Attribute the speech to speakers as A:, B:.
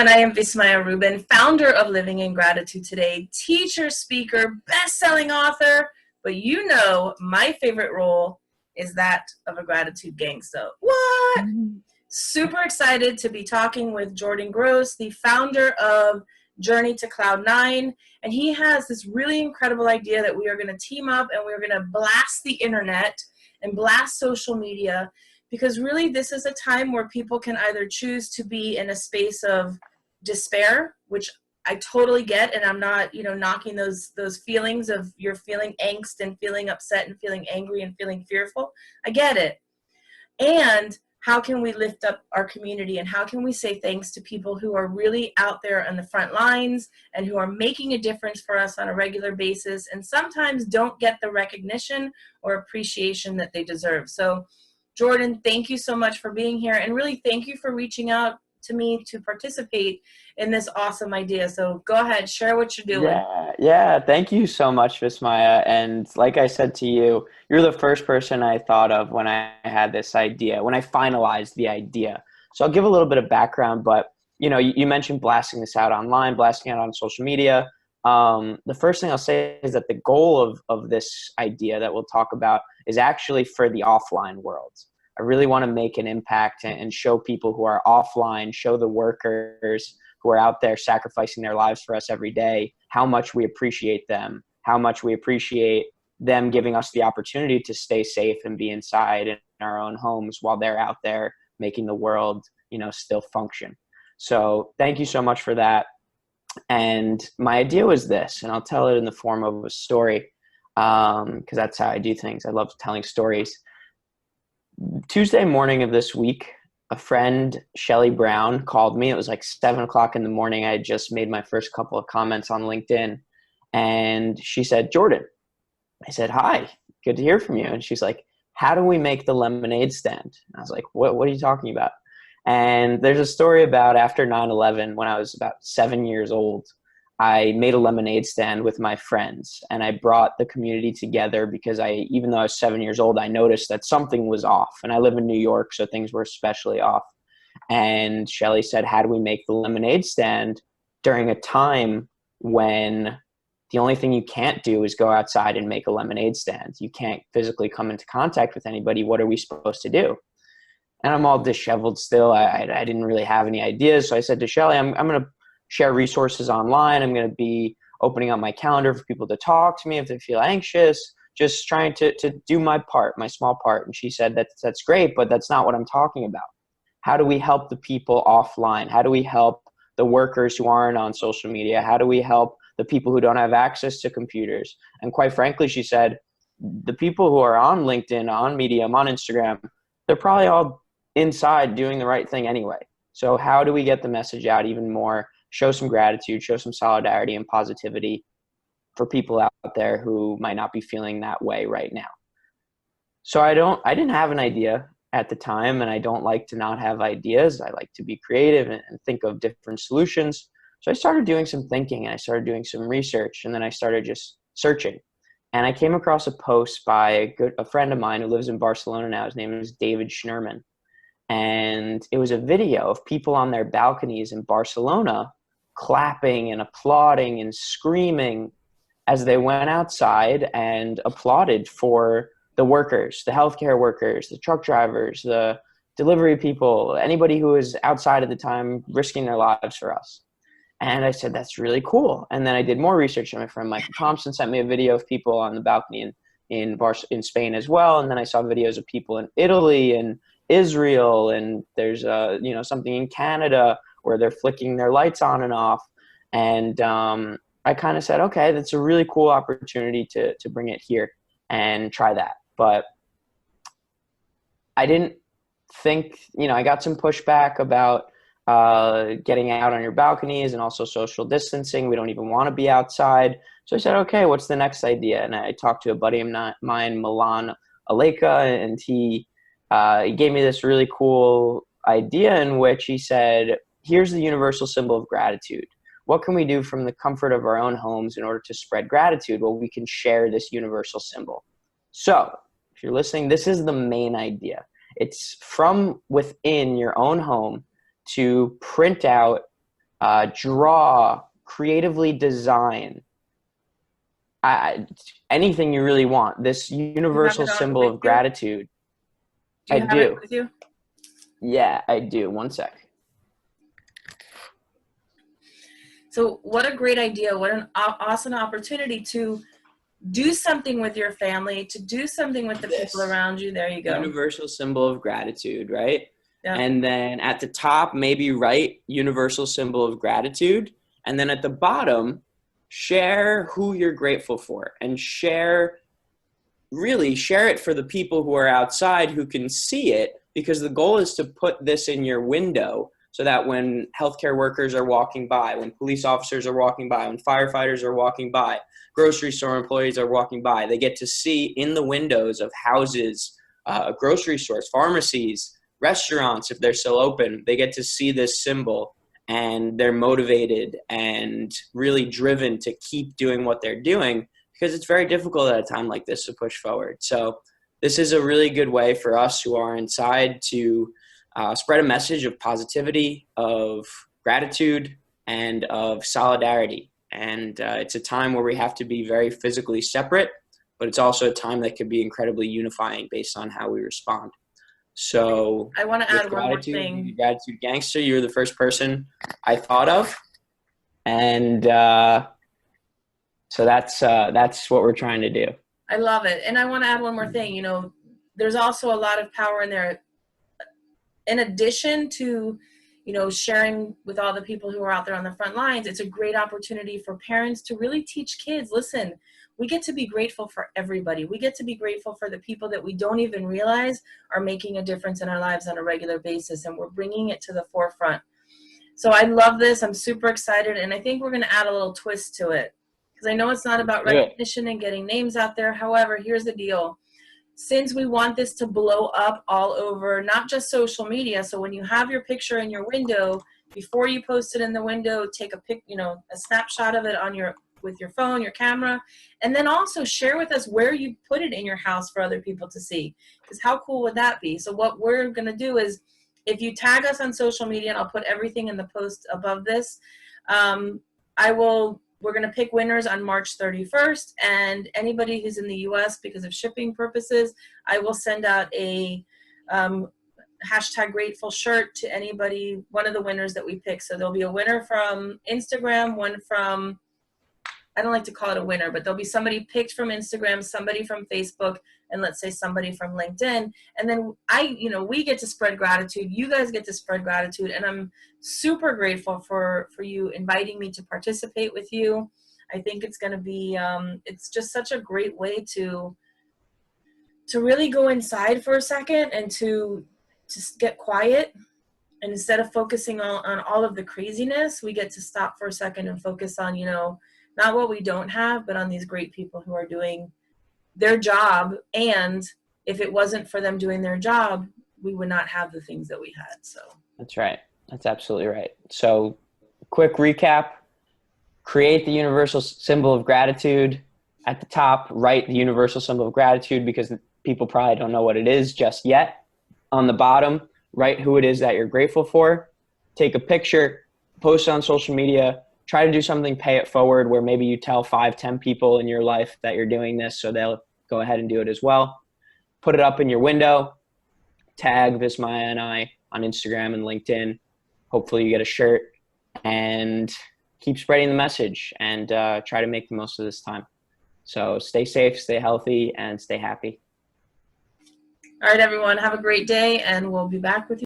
A: And I am Vismaya Rubin, founder of Living in Gratitude Today, teacher, speaker, best-selling author, but you know my favorite role is that of a gratitude gangster. What? Super excited to be talking with Jordan Gross, the founder of Journey to Cloud 9, and he has this really incredible idea that we are going to team up and we're going to blast the internet and blast social media, because really this is a time where people can either choose to be in a space of despair, which I totally get, and I'm not, knocking those feelings of you're feeling angst and feeling upset and feeling angry and feeling fearful. I get it. And how can we lift up our community, and how can we say thanks to people who are really out there on the front lines and who are making a difference for us on a regular basis and sometimes don't get the recognition or appreciation that they deserve. So Jordan, thank you so much for being here, and really thank you for reaching out to me to participate in this awesome idea. So go ahead, share what you're doing.
B: Yeah. Thank you so much, Vismaya. And like I said to you, you're the first person I thought of when I had this idea, when I finalized the idea. So I'll give a little bit of background, but you mentioned blasting this out online, blasting it out on social media. The first thing I'll say is that the goal of this idea that we'll talk about is actually for the offline world. I really want to make an impact and show people who are offline, show the workers who are out there sacrificing their lives for us every day, how much we appreciate them, how much we appreciate them giving us the opportunity to stay safe and be inside in our own homes while they're out there making the world, still function. So thank you so much for that. And my idea was this, and I'll tell it in the form of a story, because that's how I do things. I love telling stories. Tuesday morning of this week, a friend, Shelly Brown, called me. It was like 7 o'clock in the morning. I had just made my first couple of comments on LinkedIn. And she said, Jordan. I said, hi, good to hear from you. And she's like, how do we make the lemonade stand? And I was like, what are you talking about? And there's a story about after 9/11, when I was about 7 years old, I made a lemonade stand with my friends, and I brought the community together because even though I was 7 years old, I noticed that something was off, and I live in New York, so things were especially off. And Shelly said, how do we make the lemonade stand during a time when the only thing you can't do is go outside and make a lemonade stand? You can't physically come into contact with anybody. What are we supposed to do? And I'm all disheveled still. I didn't really have any ideas. So I said to Shelly, I'm going to share resources online. I'm going to be opening up my calendar for people to talk to me if they feel anxious, just trying to do my part, my small part. And she said, that's great, but that's not what I'm talking about. How do we help the people offline? How do we help the workers who aren't on social media? How do we help the people who don't have access to computers? And quite frankly, she said, the people who are on LinkedIn, on Medium, on Instagram, they're probably all inside doing the right thing anyway. So how do we get the message out even more? Show some gratitude, show some solidarity and positivity for people out there who might not be feeling that way right now. So I didn't have an idea at the time, and I don't like to not have ideas. I like to be creative and think of different solutions. So I started doing some thinking, and I started doing some research, and then I started just searching. And I came across a post by a friend of mine who lives in Barcelona now. His name is David Schnurman. And it was a video of people on their balconies in Barcelona clapping and applauding and screaming as they went outside and applauded for the workers, the healthcare workers, the truck drivers, the delivery people, anybody who was outside at the time risking their lives for us. And I said, that's really cool. And then I did more research, and my friend Michael Thompson sent me a video of people on the balcony in Spain as well. And then I saw videos of people in Italy and Israel, and there's something in Canada where they're flicking their lights on and off. And I kind of said, okay, that's a really cool opportunity to bring it here and try that. But I didn't think, I got some pushback about getting out on your balconies and also social distancing. We don't even want to be outside. So I said, okay, what's the next idea? And I talked to a buddy of mine, Milan Aleka, and he gave me this really cool idea in which he said, here's the universal symbol of gratitude. What can we do from the comfort of our own homes in order to spread gratitude? Well, we can share this universal symbol. So if you're listening, this is the main idea. It's from within your own home to print out draw, creatively design, anything you really want. This
A: You have
B: universal
A: it on
B: symbol
A: with
B: of
A: you?
B: gratitude.
A: Do
B: I
A: you have it
B: do.
A: with you?
B: Yeah, I do. One sec.
A: So what a great idea. What an awesome opportunity to do something with your family, to do something with the people
B: This
A: around you. There you go.
B: universal symbol of gratitude, right?
A: Yeah.
B: And then at the top, maybe write universal symbol of gratitude. And then at the bottom, share who you're grateful for, and really share it for the people who are outside who can see it, because the goal is to put this in your window so that when healthcare workers are walking by, when police officers are walking by, when firefighters are walking by, grocery store employees are walking by, they get to see in the windows of houses, grocery stores, pharmacies, restaurants, if they're still open, they get to see this symbol, and they're motivated and really driven to keep doing what they're doing, because it's very difficult at a time like this to push forward. So this is a really good way for us who are inside to spread a message of positivity, of gratitude, and of solidarity. And it's a time where we have to be very physically separate, but it's also a time that can be incredibly unifying based on how we respond. So
A: I want to
B: with
A: add one more
B: gratitude,
A: thing.
B: gratitude gangster, you were the first person I thought of. And so that's what we're trying to do.
A: I love it. And I want to add one more thing. You know, there's also a lot of power in there. In addition to, you know, sharing with all the people who are out there on the front lines, it's a great opportunity for parents to really teach kids, listen, we get to be grateful for everybody. We get to be grateful for the people that we don't even realize are making a difference in our lives on a regular basis, and we're bringing it to the forefront. So I love this. I'm super excited, and I think we're going to add a little twist to it, because I know it's not about recognition and getting names out there. However, here's the deal. Since we want this to blow up all over, not just social media, so when you have your picture in your window, before you post it in the window, take a snapshot of it on with your phone, your camera, and then also share with us where you put it in your house for other people to see. Because how cool would that be? So what we're going to do is, if you tag us on social media, and I'll put everything in the post above this, we're going to pick winners on March 31st, and anybody who's in the US, because of shipping purposes, I will send out a #grateful shirt to anybody, one of the winners that we pick. So there'll be a winner from Instagram, one from, I don't like to call it a winner, but there'll be somebody picked from Instagram, somebody from Facebook, and let's say somebody from LinkedIn. And then we get to spread gratitude. You guys get to spread gratitude. And I'm super grateful for you inviting me to participate with you. I think it's going to be, it's just such a great way to really go inside for a second and to just get quiet. And instead of focusing on all of the craziness, we get to stop for a second and focus on, not what we don't have, but on these great people who are doing their job. And if it wasn't for them doing their job, we would not have the things that we had. So
B: that's right. That's absolutely right. So quick recap: create the universal symbol of gratitude. At the top, write the universal symbol of gratitude, because people probably don't know what it is just yet. On the bottom, write who it is that you're grateful for. Take a picture, post it on social media. Try to do something, pay it forward, where maybe you tell 5-10 people in your life that you're doing this, so they'll go ahead and do it as well. Put it up in your window. Tag Vismaya and I on Instagram and LinkedIn. Hopefully you get a shirt, and keep spreading the message, and try to make the most of this time. So stay safe, stay healthy, and stay happy.
A: all right, everyone, have a great day, and we'll be back with you.